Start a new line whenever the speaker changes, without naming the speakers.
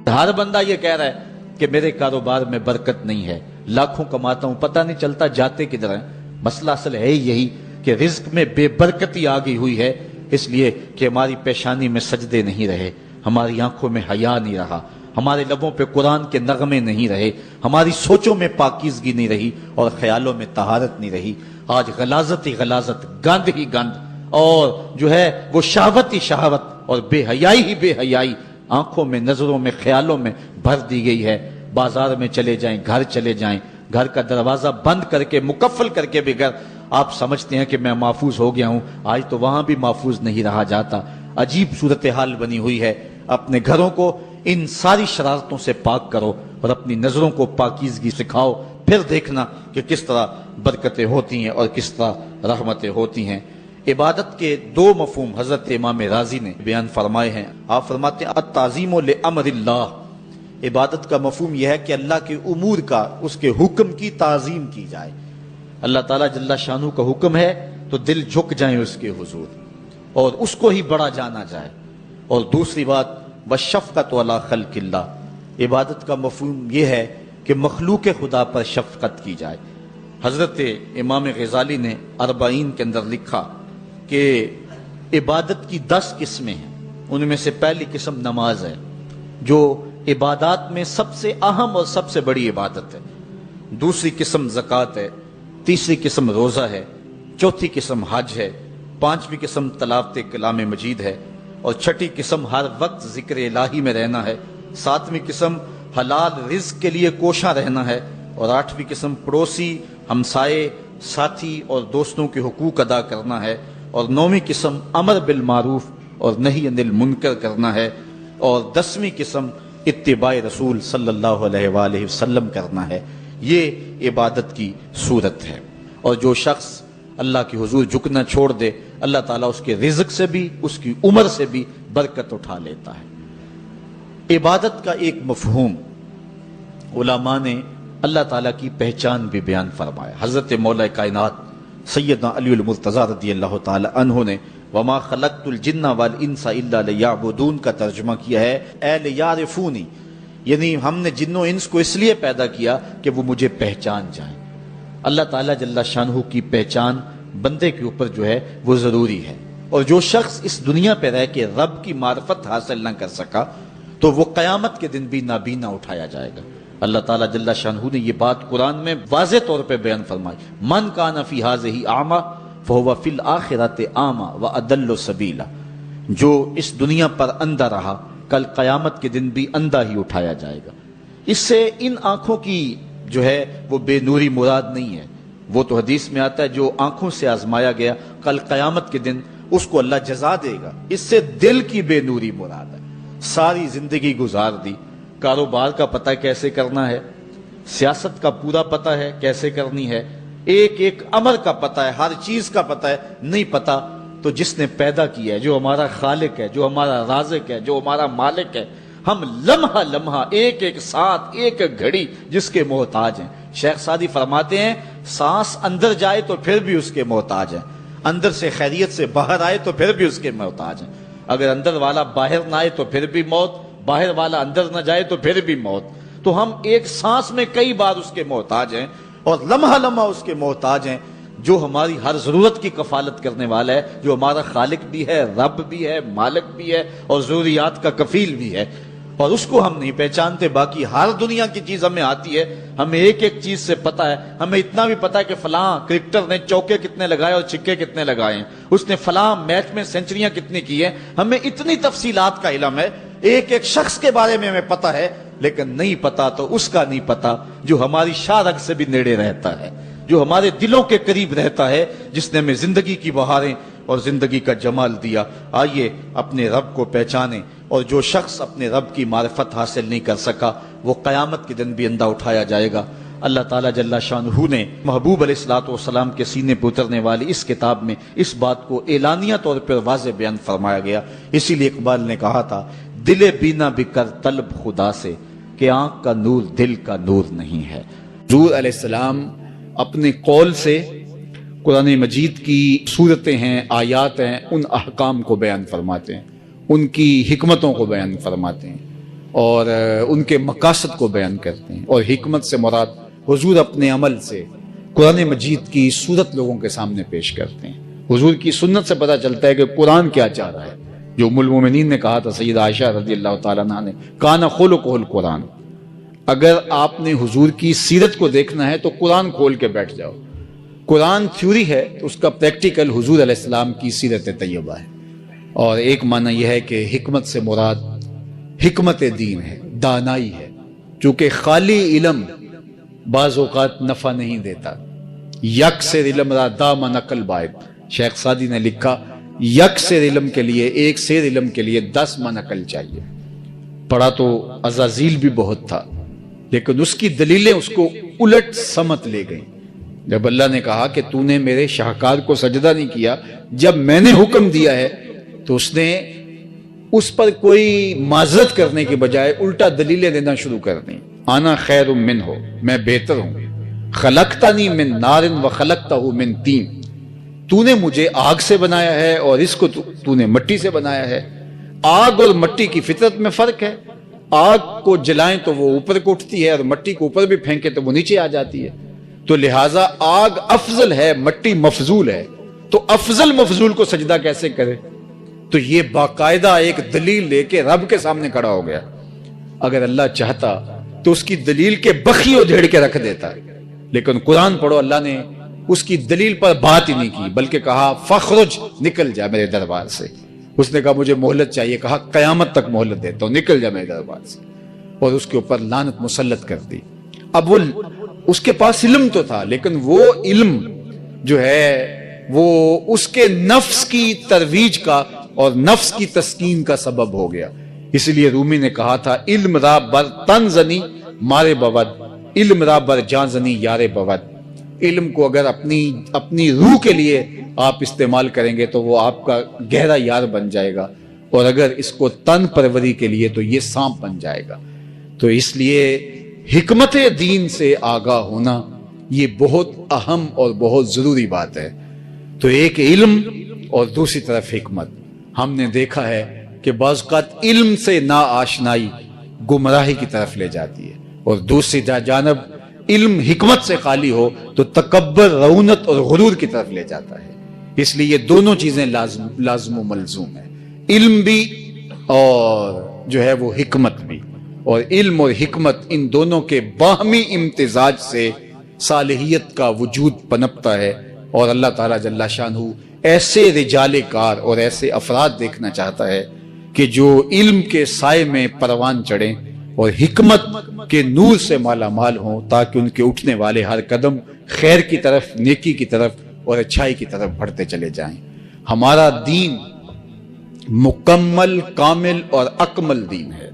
ہر بندہ یہ کہہ رہا ہے کہ میرے کاروبار میں برکت نہیں ہے، لاکھوں کماتا ہوں، پتہ نہیں چلتا جاتے کدھر ہیں۔ مسئلہ اصل ہے یہی کہ رزق میں بے برکتی آ گئی ہوئی ہے، اس لیے کہ ہماری پیشانی میں سجدے نہیں رہے، ہماری آنکھوں میں حیا نہیں رہا، ہمارے لبوں پہ قرآن کے نغمے نہیں رہے، ہماری سوچوں میں پاکیزگی نہیں رہی اور خیالوں میں طہارت نہیں رہی۔ آج غلاظت ہی غلاظت، گند ہی گند، اور جو ہے وہ شہوت ہی شہوت اور بے حیائی ہی بے حیائی آنکھوں میں، نظروں میں، خیالوں میں بھر دی گئی ہے۔ بازار میں چلے جائیں، گھر چلے جائیں، گھر کا دروازہ بند کر کے، مقفل کر کے بغیر آپ سمجھتے ہیں کہ میں محفوظ ہو گیا ہوں، آج تو وہاں بھی محفوظ نہیں رہا جاتا۔ عجیب صورتحال بنی ہوئی ہے۔ اپنے گھروں کو ان ساری شرارتوں سے پاک کرو اور اپنی نظروں کو پاکیزگی سکھاؤ، پھر دیکھنا کہ کس طرح برکتیں ہوتی ہیں اور کس طرح رحمتیں ہوتی ہیں۔ عبادت کے دو مفہوم حضرت امام رازی نے بیان فرمائے ہیں۔ آپ فرماتے ہیں التعظیم لامر اللہ، عبادت کا مفہوم یہ ہے کہ اللہ کے امور کا، اس کے حکم کی تعظیم کی جائے۔ اللہ تعالیٰ جل شانہ کا حکم ہے تو دل جھک جائیں اس کے حضور اور اس کو ہی بڑا جانا جائے۔ اور دوسری بات والشفقۃ علی خلق اللہ، عبادت کا مفہوم یہ ہے کہ مخلوق خدا پر شفقت کی جائے۔ حضرت امام غزالی نے اربعین کے اندر لکھا کہ عبادت کی 10 قسمیں ہیں، ان میں سے پہلی قسم نماز ہے جو عبادات میں سب سے اہم اور سب سے بڑی عبادت ہے۔ دوسری قسم زکوٰۃ ہے، تیسری قسم روزہ ہے، چوتھی قسم حج ہے، پانچویں قسم تلاوت کلام مجید ہے، اور چھٹی قسم ہر وقت ذکر الہی میں رہنا ہے، ساتویں قسم حلال رزق کے لیے کوشاں رہنا ہے، اور آٹھویں قسم پڑوسی، ہمسائے، ساتھی اور دوستوں کے حقوق ادا کرنا ہے، اور نویں قسم امر بالمعروف اور نہی عن المنکر کرنا ہے، اور 10ویں قسم اتباع رسول صلی اللہ علیہ وآلہ وسلم کرنا ہے۔ یہ عبادت کی صورت ہے۔ اور جو شخص اللہ کے حضور جھکنا چھوڑ دے، اللہ تعالیٰ اس کے رزق سے بھی، اس کی عمر سے بھی برکت اٹھا لیتا ہے۔ عبادت کا ایک مفہوم علماء نے اللہ تعالیٰ کی پہچان بھی بیان فرمایا۔ حضرت مولا کائنات سیدنا علی المرتضیٰ رضی اللہ تعالی عنہ نے وما خلقت الجن والانس الا لیعبدون کا ترجمہ کیا ہے اے لیعرفونی، یعنی ہم نے جن و انس کو اس لیے پیدا کیا کہ وہ مجھے پہچان جائیں۔ اللہ تعالیٰ جل شانہ کی پہچان بندے کے اوپر جو ہے وہ ضروری ہے، اور جو شخص اس دنیا پہ رہ کے رب کی معرفت حاصل نہ کر سکا تو وہ قیامت کے دن بھی نابینا اٹھایا جائے گا۔ اللہ تعالیٰ جل شانہ نے یہ بات قرآن میں واضح طور پہ بیان فرمائی، من کان فی ھذہ اعمی فہو فی الآخرۃ اعمی واضل سبیلا، جو اس دنیا پر اندھا رہا کل قیامت کے دن بھی اندھا ہی اٹھایا جائے گا۔ اس سے ان آنکھوں کی جو ہے وہ بے نوری مراد نہیں ہے، وہ تو حدیث میں آتا ہے جو آنکھوں سے آزمایا گیا کل قیامت کے دن اس کو اللہ جزا دے گا، اس سے دل کی بے نوری مراد ہے۔ ساری زندگی گزار دی، کاروبار کا پتہ کیسے کرنا ہے، سیاست کا پورا پتہ ہے کیسے کرنی ہے، ایک ایک امر کا پتہ ہے، ہر چیز کا پتہ ہے، نہیں پتہ تو جس نے پیدا کیا ہے، جو ہمارا خالق ہے، جو ہمارا رازق ہے، جو ہمارا مالک ہے، ہم لمحہ لمحہ ایک ایک ساتھ ایک ایک گھڑی جس کے محتاج ہیں۔ شیخ سعدی فرماتے ہیں سانس اندر جائے تو پھر بھی اس کے محتاج ہیں، اندر سے خیریت سے باہر آئے تو پھر بھی اس کے محتاج ہیں، اگر اندر والا باہر نہ آئے تو پھر بھی موت، باہر والا اندر نہ جائے تو پھر بھی موت۔ تو ہم ایک سانس میں کئی بار اس کے محتاج ہیں اور لمحہ لمحہ اس کے محتاج ہیں، جو ہماری ہر ضرورت کی کفالت کرنے والا ہے، جو ہمارا خالق بھی ہے، رب بھی ہے، مالک بھی ہے اور ضروریات کا کفیل بھی ہے، اور اس کو ہم نہیں پہچانتے۔ باقی ہر دنیا کی چیز ہمیں آتی ہے، ہمیں ایک ایک چیز سے پتہ ہے، ہمیں اتنا بھی پتہ ہے کہ فلاں کرکٹر نے چوکے کتنے لگائے اور چھکے کتنے لگائے ہیں، اس نے فلاں میچ میں سینچریاں کتنی کی ہیں، ہمیں اتنی تفصیلات کا علم ہے، ایک ایک شخص کے بارے میں ہمیں پتہ ہے، لیکن نہیں پتہ تو اس کا نہیں پتہ جو ہماری شاہ رگ سے بھی نیڑے رہتا ہے، جو ہمارے دلوں کے قریب رہتا ہے، جس نے ہمیں زندگی کی بہاریں اور زندگی کا جمال دیا۔ آئیے اپنے رب کو پہچانیں، اور جو شخص اپنے رب کی معرفت حاصل نہیں کر سکا وہ قیامت کے دن بھی اندھا اٹھایا جائے گا۔ اللہ تعالیٰ جل شانہ نے محبوب علیہ الصلوۃ والسلام کے سینے پہ اترنے والی اس کتاب میں اس بات کو اعلانیہ طور پر واضح بیان فرمایا گیا۔ اسی لیے اقبال نے کہا تھا دل بینا بھی کر طلب خدا سے کہ آنکھ کا نور دل کا نور نہیں ہے۔ حضور علیہ السلام اپنے قول سے قرآن مجید کی صورتیں ہیں، آیات ہیں، ان احکام کو بیان فرماتے ہیں، ان کی حکمتوں کو بیان فرماتے ہیں،
اور ان کے مقاصد کو بیان کرتے ہیں، اور حکمت سے مراد حضور اپنے عمل سے قرآن مجید کی صورت لوگوں کے سامنے پیش کرتے ہیں۔ حضور کی سنت سے پتہ چلتا ہے کہ قرآن کیا چاہ رہا ہے۔ جو ام المومنین نے کہا تھا سیدہ عائشہ رضی اللہ تعالیٰ عنہ نے، کان خلقہ القرآن، اگر آپ نے حضور کی سیرت کو دیکھنا ہے تو قرآن کھول کے بیٹھ جاؤ۔ قرآن تھیوری ہے تو اس کا پریکٹیکل حضور علیہ السلام کی سیرت طیبہ ہے۔ اور ایک معنی یہ ہے کہ حکمت سے مراد حکمت دین ہے، دانائی ہے، چونکہ خالی علم بعض اوقات نفع نہیں دیتا۔ یک سے علم را دام نقل بائد، شیخ سعدی نے لکھا یک سے علم کے لیے، ایک سے علم کے لیے 10 من عقل چاہیے۔ پڑھا تو عزازیل بھی بہت تھا، لیکن اس کی دلیلیں اس کو الٹ سمت لے گئیں۔ جب اللہ نے کہا کہ تو نے میرے شاہکار کو سجدہ نہیں کیا جب میں نے حکم دیا ہے، تو اس نے اس پر کوئی معذرت کرنے کے بجائے الٹا دلیلیں دینا شروع کر دیں۔ آنا خیر منہ، میں بہتر ہوں، خلقتنی من نار و خلقتہ من طین، تو نے مجھے آگ سے بنایا ہے اور اس کو تو نے مٹی سے بنایا ہے۔ آگ اور مٹی کی فطرت میں فرق ہے، آگ کو جلائیں تو وہ اوپر کو اٹھتی ہے، اور مٹی کو اوپر بھی پھینکے تو وہ نیچے آ جاتی ہے۔ تو لہٰذا آگ افضل ہے، مٹی مفضول ہے، تو افضل مفضول کو سجدہ کیسے کرے؟ تو یہ باقاعدہ ایک دلیل لے کے رب کے سامنے کھڑا ہو گیا۔ اگر اللہ چاہتا تو اس کی دلیل کے بخی ادھیڑ کے رکھ دیتا، لیکن قرآن پڑھو، اللہ نے اس کی دلیل پر بات ہی نہیں کی، بلکہ کہا فخرج، نکل جا میرے دربار سے۔ اس نے کہا مجھے مہلت چاہیے، کہا قیامت تک مہلت دیتا ہوں، نکل جا میرے دربار سے، اور اس کے اوپر لعنت مسلط کر دی۔ اب وہ اس کے پاس علم تو تھا، لیکن وہ علم جو ہے وہ اس کے نفس کی ترویج کا اور نفس کی تسکین کا سبب ہو گیا۔ اس لیے رومی نے کہا تھا علم را بر تن زنی مارے بود، علم را بر جان زنی یارے بود۔ علم کو اگر اپنی روح کے لیے آپ استعمال کریں گے تو وہ آپ کا گہرا یار بن جائے گا، اور اگر اس کو تن پروری کے لیے تو یہ سانپ بن جائے گا۔ تو اس لیے حکمت دین سے آگاہ ہونا یہ بہت اہم اور بہت ضروری بات ہے۔ تو ایک علم اور دوسری طرف حکمت۔ ہم نے دیکھا ہے کہ بعض اوقات علم سے نا آشنائی گمراہی کی طرف لے جاتی ہے، اور دوسری جانب علم حکمت سے خالی ہو تو تکبر، رعونت اور غرور کی طرف لے جاتا ہے۔ اس لیے یہ دونوں چیزیں لازم و ملزوم ہیں، علم بھی اور جو ہے وہ حکمت بھی۔ اور علم اور حکمت ان دونوں کے باہمی امتزاج سے صالحیت کا وجود پنپتا ہے، اور اللہ تعالیٰ جل شانہ ایسے رجال کار اور ایسے افراد دیکھنا چاہتا ہے کہ جو علم کے سائے میں پروان چڑھیں اور حکمت کے نور سے مالا مال ہوں، تاکہ ان کے اٹھنے والے ہر قدم خیر کی طرف، نیکی کی طرف اور اچھائی کی طرف بڑھتے چلے جائیں۔ ہمارا دین مکمل، کامل اور اکمل دین ہے۔